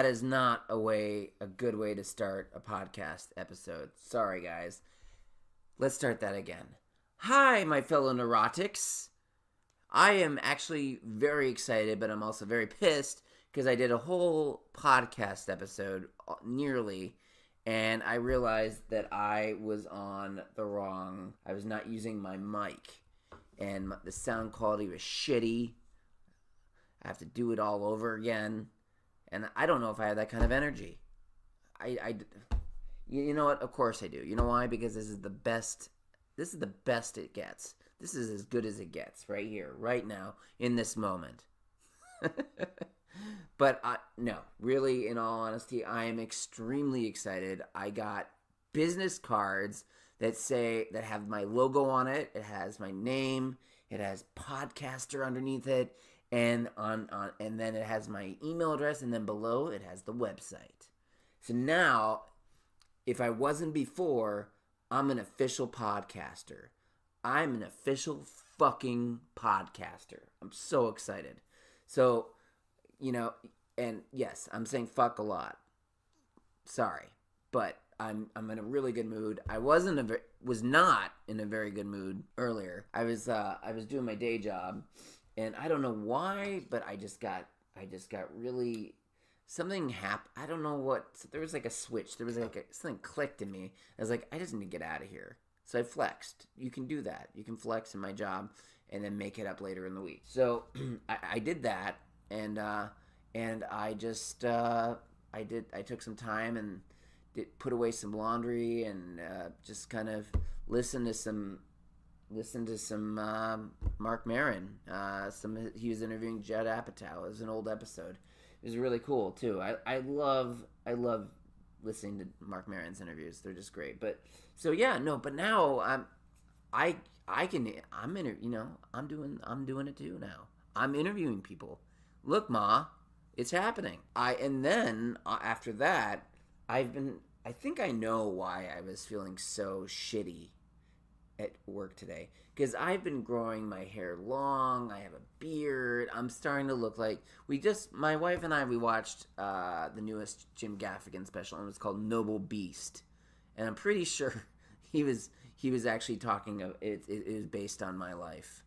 That is not a good way to start a podcast episode. Sorry, guys. Let's start that again. Hi, my fellow neurotics. I am actually very excited, but I'm also very pissed because I did a whole podcast episode, nearly, and I realized that I was not using my mic, and the sound quality was shitty. I have to do it all over again. And I don't know if I have that kind of energy. You know what? Of course I do. You know why? Because this is the best. This is the best it gets. This is as good as it gets right here, right now, in this moment. But no, really, in all honesty, I am extremely excited. I got business cards that have my logo on it. It has my name. It has podcaster underneath it. And and then it has my email address, and then below it has the website. So now, if I wasn't before, I'm an official podcaster. I'm an official fucking podcaster. I'm so excited. So, and yes, I'm saying fuck a lot. Sorry, but I'm in a really good mood. I was not in a very good mood earlier. I was doing my day job. And I don't know why, but I just got really, something happened. I don't know what, there was like a switch. There was like something clicked in me. I was like, I just need to get out of here. So I flexed. You can do that. You can flex in my job and then make it up later in the week. So I did that, and I just, I took some time and put away some laundry and just kind of listened to some Mark Maron. He was interviewing Judd Apatow. It was an old episode. It was really cool too. I love listening to Mark Maron's interviews. They're just great. But so yeah, no. But now I'm doing it too now. I'm interviewing people. Look, Ma, it's happening. And then after that, I think I know why I was feeling so shitty at work today, because I've been growing my hair long. I have a beard. I'm starting to look like my wife and I watched the newest Jim Gaffigan special, and it was called Noble Beast, and I'm pretty sure he was actually talking of it. It was based on my life,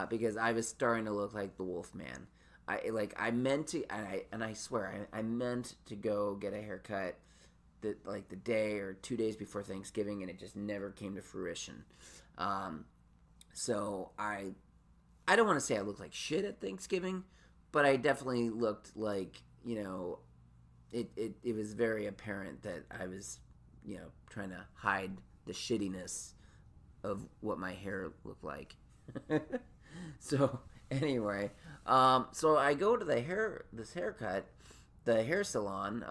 because I was starting to look like the Wolfman. I meant to, and I swear I meant to go get a haircut the day or 2 days before Thanksgiving, and it just never came to fruition. So I don't want to say I looked like shit at Thanksgiving, but I definitely looked like, it was very apparent that I was, trying to hide the shittiness of what my hair looked like. So anyway, so I go to the hair salon,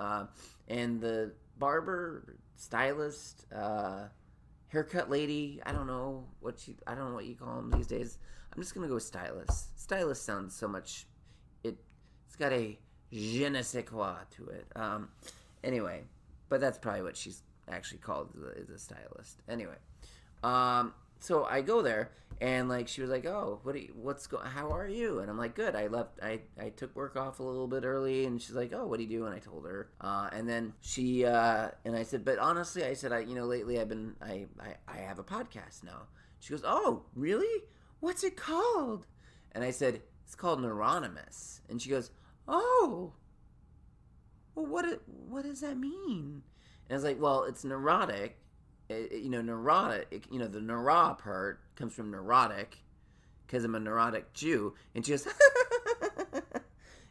and the barber, stylist, haircut lady, I don't know what you call them these days. I'm just gonna go with stylist. Stylist sounds so much, it's got a je ne sais quoi to it. Anyway, but that's probably what she's actually called, is a stylist. Anyway, so I go there, and she was like, "Oh, how are you?" And I'm like, "Good." I took work off a little bit early, and she's like, "Oh, what do you do?" And I told her, and then she and I said, "But honestly," I said, lately I have a podcast now." She goes, "Oh, really? What's it called?" And I said, "It's called Neuronymous." And she goes, "Oh, well, what does that mean?" And I was like, "Well, it's neurotic." Neurotic, the neura part comes from neurotic, because I'm a neurotic Jew. And she goes,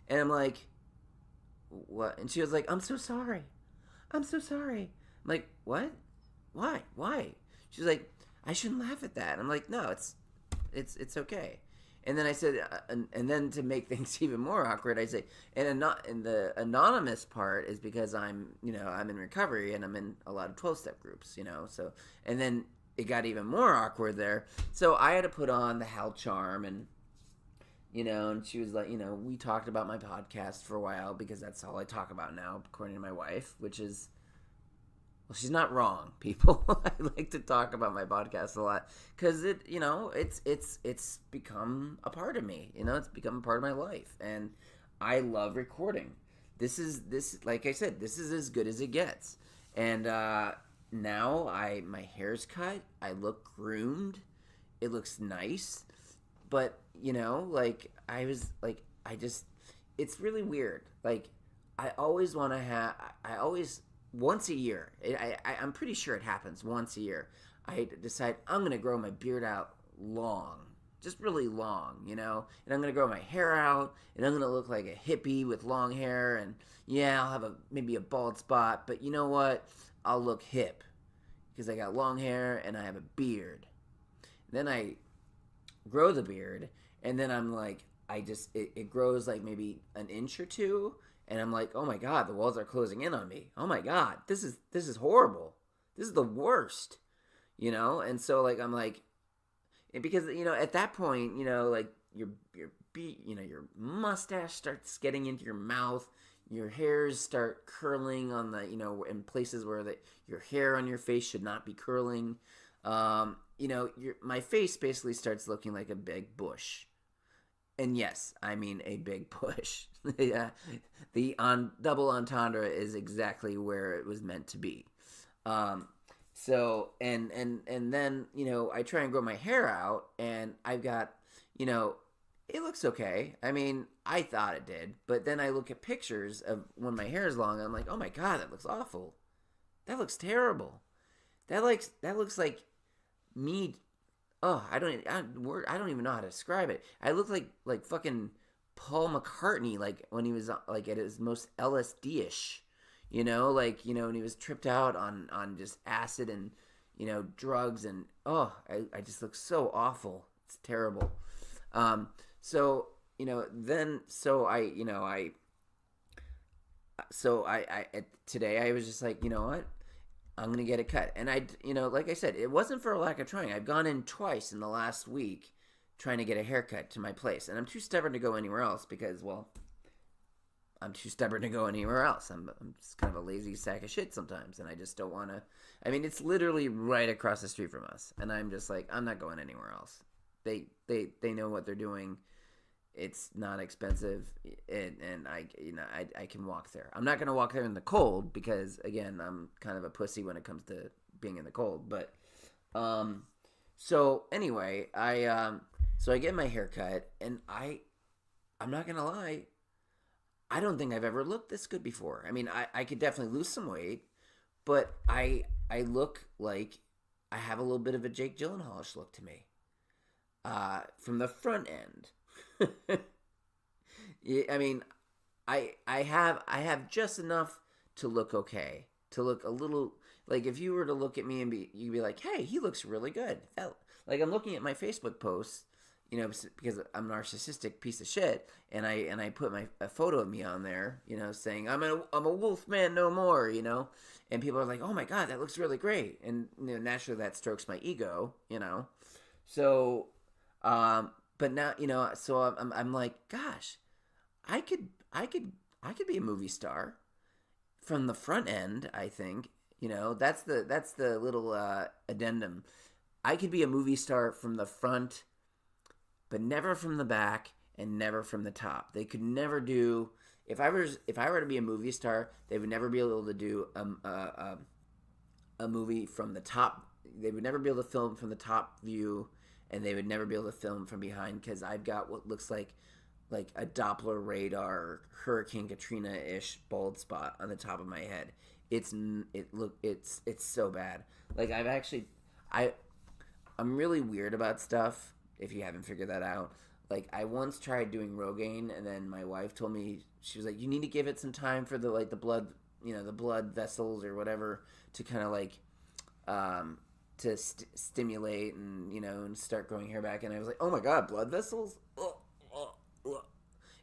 and I'm like, what? And she was like, I'm so sorry. I'm like, what? Why? She's like, I shouldn't laugh at that. And I'm like, no, it's okay. And then I said, and then to make things even more awkward, I say, and the anonymous part is because I'm in recovery, and I'm in a lot of 12-step groups, so, and then it got even more awkward there. So I had to put on the Hal charm, and, and she was like, we talked about my podcast for a while, because that's all I talk about now, according to my wife, which is, well, she's not wrong, people. I like to talk about my podcast a lot because it's become a part of me. It's become a part of my life, and I love recording. this like I said, this is as good as it gets. And now my hair's cut. I look groomed. It looks nice. But like I just it's really weird. Like I always want to have. I always once a year. I'm pretty sure it happens once a year. I decide I'm gonna grow my beard out long, just really long, and I'm gonna grow my hair out, and I'm gonna look like a hippie with long hair, and yeah, I'll have maybe a bald spot, but you know what? I'll look hip because I got long hair and I have a beard. Then I grow the beard, and then I'm like, it grows like maybe an inch or two, and I'm like, oh my god, the walls are closing in on me. Oh my god, this is horrible. This is the worst, and so like I'm like. Because at that point, like your mustache starts getting into your mouth, your hairs start curling on the in places where your hair on your face should not be curling. My face basically starts looking like a big bush, and yes, I mean a big bush. Yeah, the double entendre is exactly where it was meant to be. So and then I try and grow my hair out, and I've got it looks okay. I mean, I thought it did, but then I look at pictures of when my hair is long, and I'm like, oh my god, that looks awful. That looks terrible. That looks like me. Oh, I don't even know how to describe it. I look like fucking Paul McCartney, like when he was like at his most LSD-ish. When he was tripped out on just acid and, drugs, and, I just look so awful. It's terrible. Today I was just like, you know what? I'm going to get it cut. And like I said, it wasn't for a lack of trying. I've gone in twice in the last week trying to get a haircut to my place. And I'm too stubborn to go anywhere else because, well, I'm too stubborn to go anywhere else. I'm just kind of a lazy sack of shit sometimes, and I just don't want to. I mean, it's literally right across the street from us, and I'm just like, I'm not going anywhere else. They know what they're doing. It's not expensive, and I can walk there. I'm not going to walk there in the cold because, again, I'm kind of a pussy when it comes to being in the cold. But so anyway, I get my hair cut, and I'm not going to lie. I don't think I've ever looked this good before. I mean, I could definitely lose some weight, but I look like I have a little bit of a Jake Gyllenhaal-ish look to me. From the front end. I mean, I have just enough to look okay. To look a little, like if you were to look at me and you'd be like, hey, he looks really good. Like I'm looking at my Facebook posts, because I'm a narcissistic piece of shit, and I put a photo of me on there, saying I'm a wolf man no more, and people are like, oh my god, that looks really great, and naturally that strokes my ego, so, but now, so I'm like, gosh, I could be a movie star from the front end. I think that's the little addendum. I could be a movie star from the front, but never from the back and never from the top. They could never do. If I were to be a movie star, they would never be able to do a movie from the top. They would never be able to film from the top view, and they would never be able to film from behind because I've got what looks like a Doppler radar Hurricane Katrina-ish bald spot on the top of my head. It's so bad. Like I'm really weird about stuff. If you haven't figured that out, like I once tried doing Rogaine, and then my wife told me, she was like, you need to give it some time for the blood, the blood vessels or whatever to kind of to stimulate and and start growing hair back. And I was like, oh my god, blood vessels,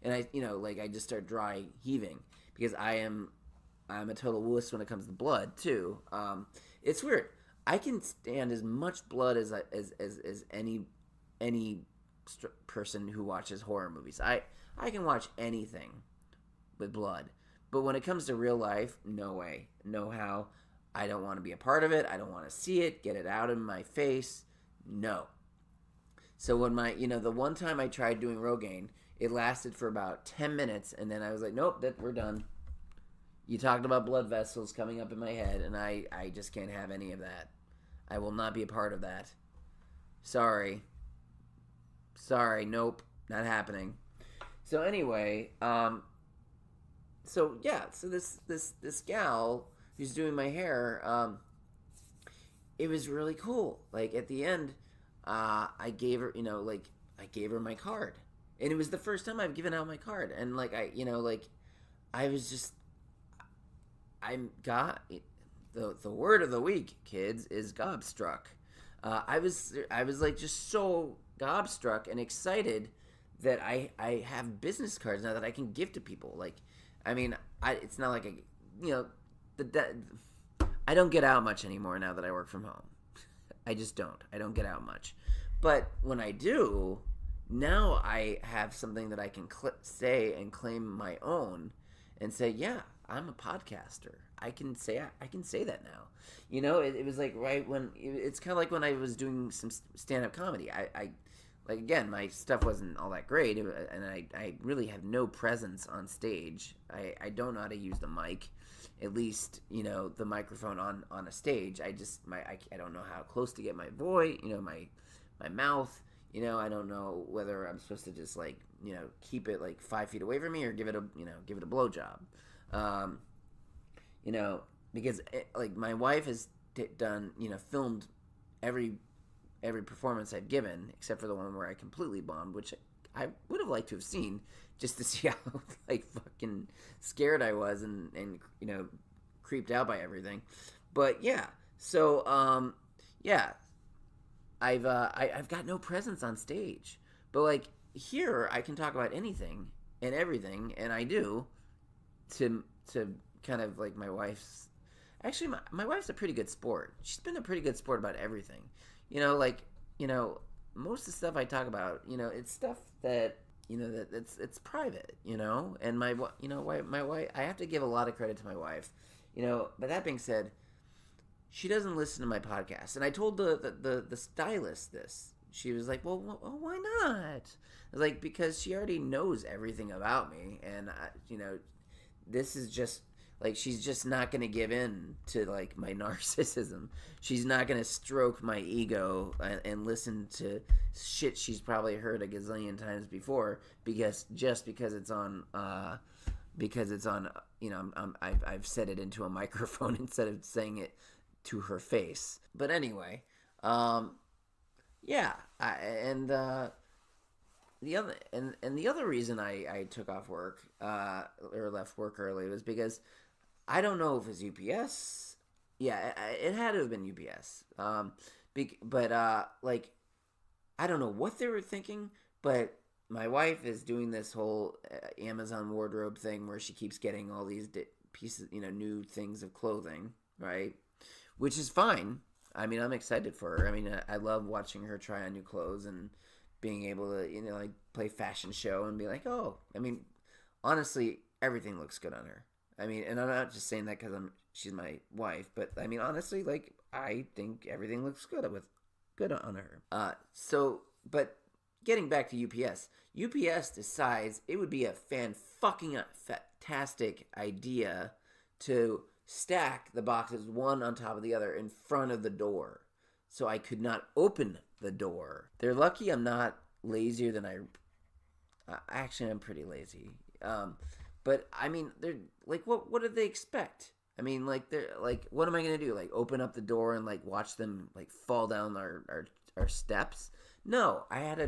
and I just start dry heaving because I'm a total wuss when it comes to blood too. It's weird. I can stand as much blood as any person who watches horror movies. I can watch anything with blood, but when it comes to real life, no way, no how. I don't want to be a part of it. I don't want to see it. Get it out of my face. No. So when the one time I tried doing Rogaine, it lasted for about 10 minutes, and then I was like, nope, we're done. You talked about blood vessels coming up in my head, and I just can't have any of that. I will not be a part of that. Sorry. Sorry, nope, not happening. So anyway, so yeah, so this gal who's doing my hair, it was really cool. Like at the end, I gave her, I gave her my card, and it was the first time I've given out my card, and like I was just, I'm got the word of the week, kids, is gobstruck. I was like just so gobstruck and excited that I have business cards now that I can give to people. Like, I mean, it's not like I don't get out much anymore now that I work from home. I just don't. I don't get out much. But when I do, now I have something that I can say and claim my own, and say, yeah, I'm a podcaster. I can say that now. It was like right when it's kind of like when I was doing some stand-up comedy. I like, again, my stuff wasn't all that great, and I really have no presence on stage. I don't know how to use the mic, at least the microphone on a stage. I don't know how close to get my voice, my mouth. I don't know whether I'm supposed to just keep it like 5 feet away from me or give it a blowjob. Because like my wife has done, filmed every performance I've given except for the one where I completely bombed, which I would have liked to have seen just to see how like fucking scared I was and creeped out by everything. But yeah, so yeah, I've got no presence on stage, but like here I can talk about anything and everything, and I do to kind of like my wife's. Actually, my wife's a pretty good sport. She's been a pretty good sport about everything. Most of the stuff I talk about, it's stuff that, that it's private, and my wife, I have to give a lot of credit to my wife, but that being said, she doesn't listen to my podcast. And I told the stylist this. She was like, well, why not? I was like, because she already knows everything about me, and this is just like, she's just not going to give in to like my narcissism. She's not going to stroke my ego and listen to shit she's probably heard a gazillion times before because it's on I've said it into a microphone instead of saying it to her face. But anyway, yeah, the other reason I took off work or left work early was because I don't know if it's UPS. Yeah, it had to have been UPS. But like, I don't know what they were thinking, but my wife is doing this whole Amazon wardrobe thing where she keeps getting all these pieces, new things of clothing, right? Which is fine. I mean, I'm excited for her. I mean, I love watching her try on new clothes and being able to, like play fashion show and be like, oh, I mean, honestly, everything looks good on her. I mean, and I'm not just saying that because she's my wife, but I mean, honestly, like, I think everything looks good on her. But getting back to UPS decides it would be a fantastic idea to stack the boxes one on top of the other in front of the door, so I could not open the door. They're lucky I'm not lazier than actually, I'm pretty lazy. But I mean, they're like, what did they expect? I mean, like, they're like, what am I gonna do? Like, open up the door and like watch them like fall down our steps? No, I had to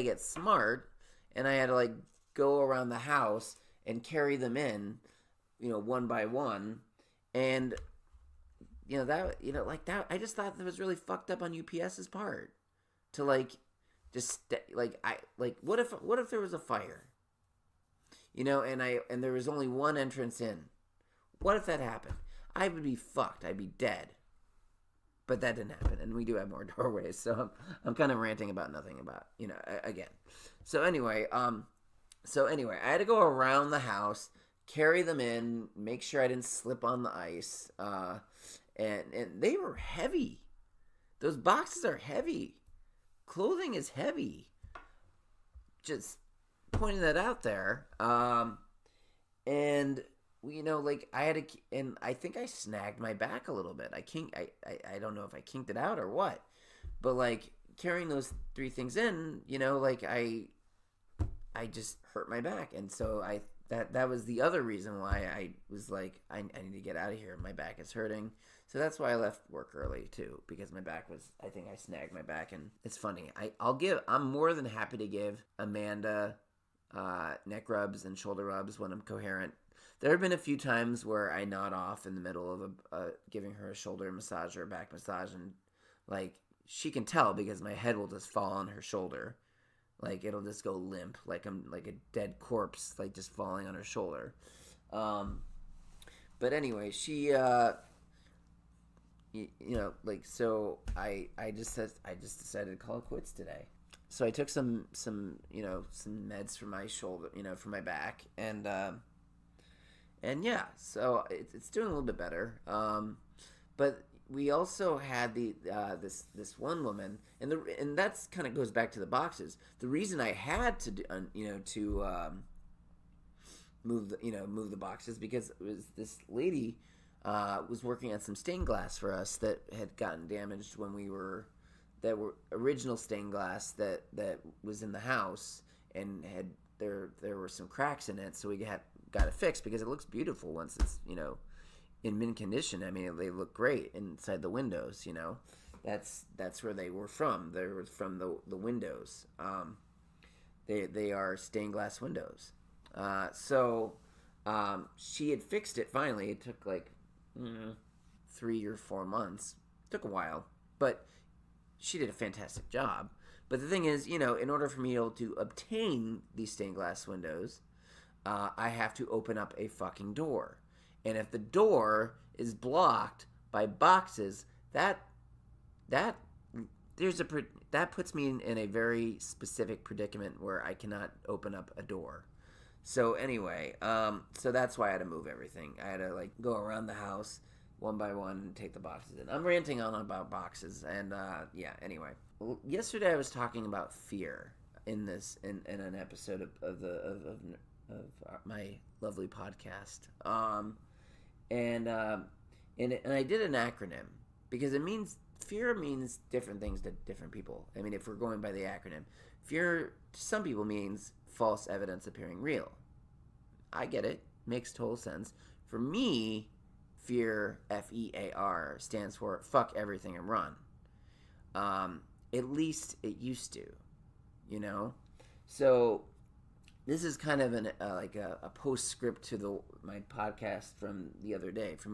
get smart, and I had to like go around the house and carry them in, one by one, and like that. I just thought that was really fucked up on UPS's part to like just what if there was a fire? And there was only one entrance in. What if that happened? I would be fucked. I'd be dead. But that didn't happen, and we do have more doorways, so I'm kind of ranting about nothing again. So anyway, I had to go around the house, carry them in, make sure I didn't slip on the ice, and they were heavy. Those boxes are heavy. Clothing is heavy. Just pointing that out there. And like I had and I think I snagged my back a little bit. I don't know if I kinked it out or what, but like carrying those three things in, like I just hurt my back, and so that was the other reason why I was like, I need to get out of here. My back is hurting. So that's why I left work early too, because my back was, I think I snagged my back. And it's funny. I'm more than happy to give Amanda neck rubs and shoulder rubs when I'm coherent. There have been a few times where I nod off in the middle of giving her a shoulder massage or a back massage, and like she can tell because my head will just fall on her shoulder. Like it'll just go limp, like I'm like a dead corpse, like just falling on her shoulder. But anyway, she, like, so I just decided to call it quits today. So I took some meds for my shoulder, for my back, and yeah, so it's doing a little bit better. But we also had this one woman, and that's kind of goes back to the boxes. The reason I had to move the boxes because it was this lady was working on some stained glass for us that had gotten damaged when that were original stained glass that was in the house, and there were some cracks in it, so we got it fixed because it looks beautiful once it's in mint condition. I mean, they look great inside the windows. That's where they were from. They were from the windows. They are stained glass windows. So she had fixed it finally. It took like 3 or 4 months. It took a while, but she did a fantastic job. But the thing is, in order for me to obtain these stained glass windows, I have to open up a fucking door. And if the door is blocked by boxes, that puts me in a very specific predicament where I cannot open up a door. So anyway, so that's why I had to move everything. I had to go around the house one by one and take the boxes in. I'm ranting on about boxes, and yeah. Anyway, yesterday I was talking about fear in an episode of my lovely podcast. And I did an acronym because fear means different things to different people. I mean, if we're going by the acronym, fear to some people means false evidence appearing real. I get it. Makes total sense. For me, fear, FEAR, stands for fuck everything and run. At least it used to, So this is kind of a postscript to my podcast from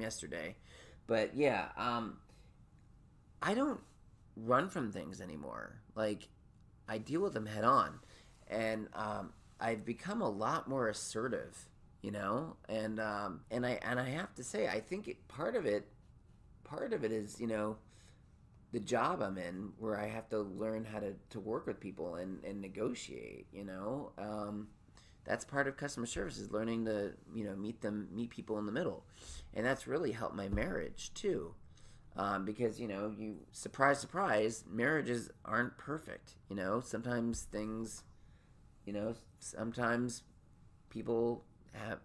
yesterday. But yeah, I don't run from things anymore. I deal with them head on, and I've become a lot more assertive, and I have to say, I think part of it is the job I'm in, where I have to learn how to work with people and negotiate. That's part of customer service, is learning to meet people in the middle, and that's really helped my marriage too. Because you surprise, marriages aren't perfect. Sometimes things, sometimes people have,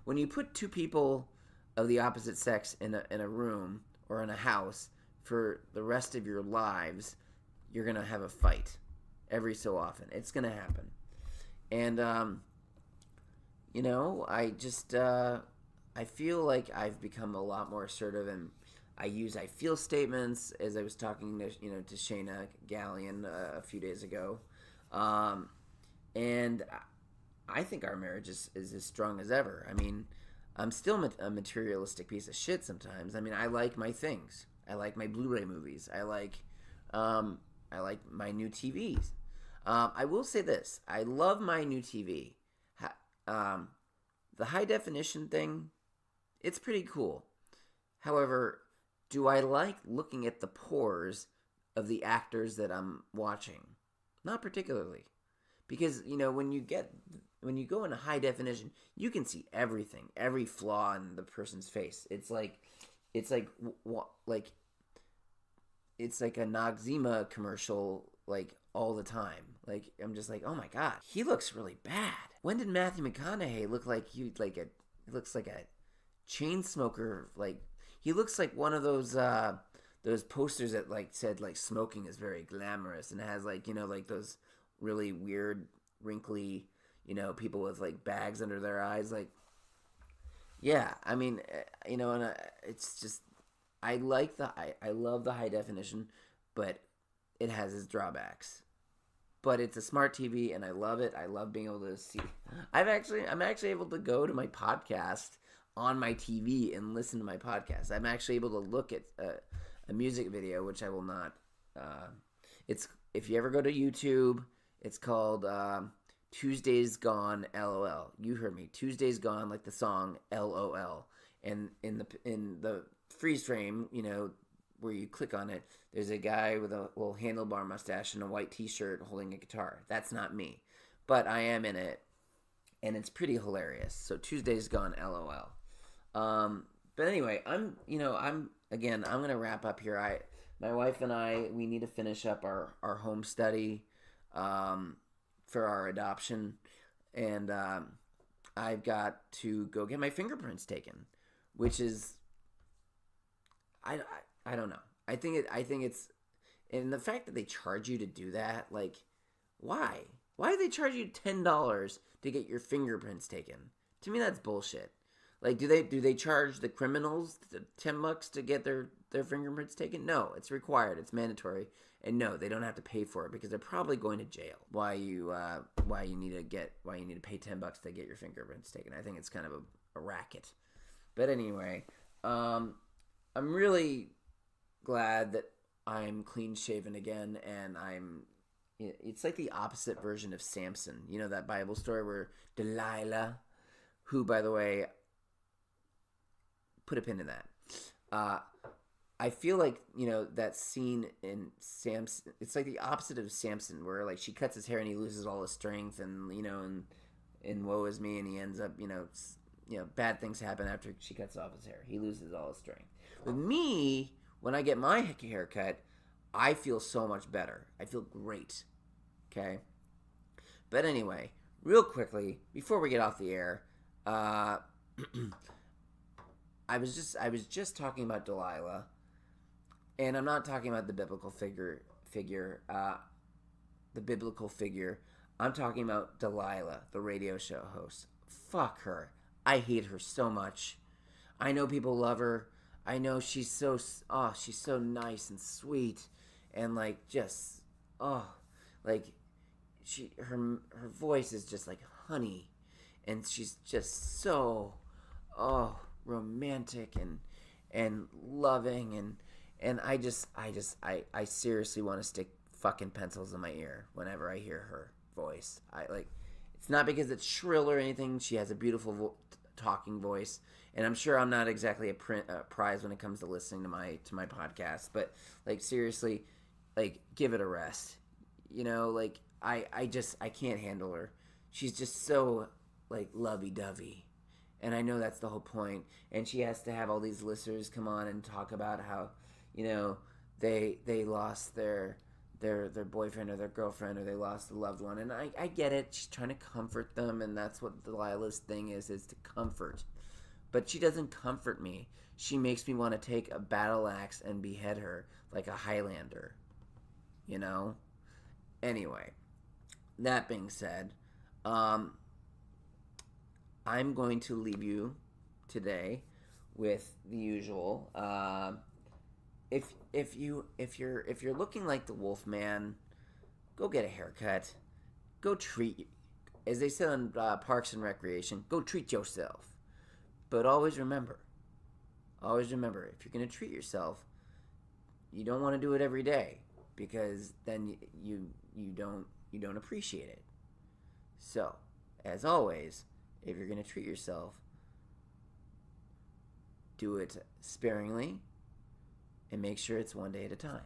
when you put two people of the opposite sex in a room or in a house for the rest of your lives, you're gonna have a fight every so often. It's gonna happen. And I just I feel like I've become a lot more assertive, and I feel statements, as I was talking to Shayna Gallion a few days ago, and I think our marriage is as strong as ever. I mean, I'm still a materialistic piece of shit sometimes. I mean, I like my things. I like my Blu-ray movies. I like my new TVs. I will say this: I love my new TV. The high definition thing, it's pretty cool. However, do I like looking at the pores of the actors that I'm watching? Not particularly. Because, when you go into high definition, you can see everything, every flaw in the person's face. It's like a Noxzema commercial, all the time. I'm just like, oh my god, he looks really bad. When did Matthew McConaughey look like he looks like a chain smoker. Like he looks like one of those posters that like said like smoking is very glamorous, and it has like like those really weird wrinkly people with like bags under their eyes. Like yeah, I mean and it's just I love the high definition, but it has its drawbacks. But it's a smart TV, and I love it. I love being able to see. I'm actually able to go to my podcast on my TV and listen to my podcast. I'm actually able to look at a music video, which I will not. It's if you ever go to YouTube, it's called Tuesday's Gone LOL. You heard me. Tuesday's Gone, like the song LOL. And in the freeze frame, where you click on it, there's a guy with a little handlebar mustache and a white t-shirt holding a guitar. That's not me, but I am in it, and it's pretty hilarious. So Tuesday's Gone LOL. But anyway, I'm gonna wrap up here. My wife and I, we need to finish up our home study for our adoption, and I've got to go get my fingerprints taken, which is I don't know. I think it's, and the fact that they charge you to do that, like, why? Why do they charge you $10 to get your fingerprints taken? To me, that's bullshit. Like, do they charge the criminals $10 to get their fingerprints taken? No, it's required. It's mandatory, and no, they don't have to pay for it because they're probably going to jail. Why you need to pay $10 to get your fingerprints taken? I think it's kind of a racket. But anyway, I'm really glad that I'm clean shaven again, and it's like the opposite version of Samson. That Bible story where Delilah, who, by the way, put a pin in that. I feel like, that scene in Samson, it's like the opposite of Samson, where like she cuts his hair and he loses all his strength, and and woe is me, and he ends up, bad things happen after she cuts off his hair. He loses all his strength. With me, when I get my hair cut, I feel so much better. I feel great. Okay? But anyway, real quickly, before we get off the air, I was just talking about Delilah, and I'm not talking about the biblical figure. The biblical figure. I'm talking about Delilah, the radio show host. Fuck her. I hate her so much. I know people love her. I know she's so nice and sweet, and like just like her voice is just like honey, and she's just so romantic and loving, and I seriously want to stick fucking pencils in my ear whenever I hear her voice. It's not because it's shrill or anything. She has a beautiful talking voice, and I'm sure I'm not exactly a prize when it comes to listening to my podcast, but like seriously, like give it a rest. I can't handle her. She's just so like lovey-dovey, and I know that's the whole point, and she has to have all these listeners come on and talk about how they lost their boyfriend or their girlfriend, or they lost a loved one, and I get it. She's trying to comfort them, and that's what Delilah's thing is to comfort. But she doesn't comfort me. She makes me want to take a battle axe and behead her like a Highlander. Anyway, that being said, I'm going to leave you today with the usual. If you're looking like the Wolfman, go get a haircut. Go treat, as they said on Parks and Recreation, go treat yourself. But always remember, if you're gonna treat yourself, you don't want to do it every day, because then you don't appreciate it. So, as always, if you're gonna treat yourself, do it sparingly, and make sure it's one day at a time.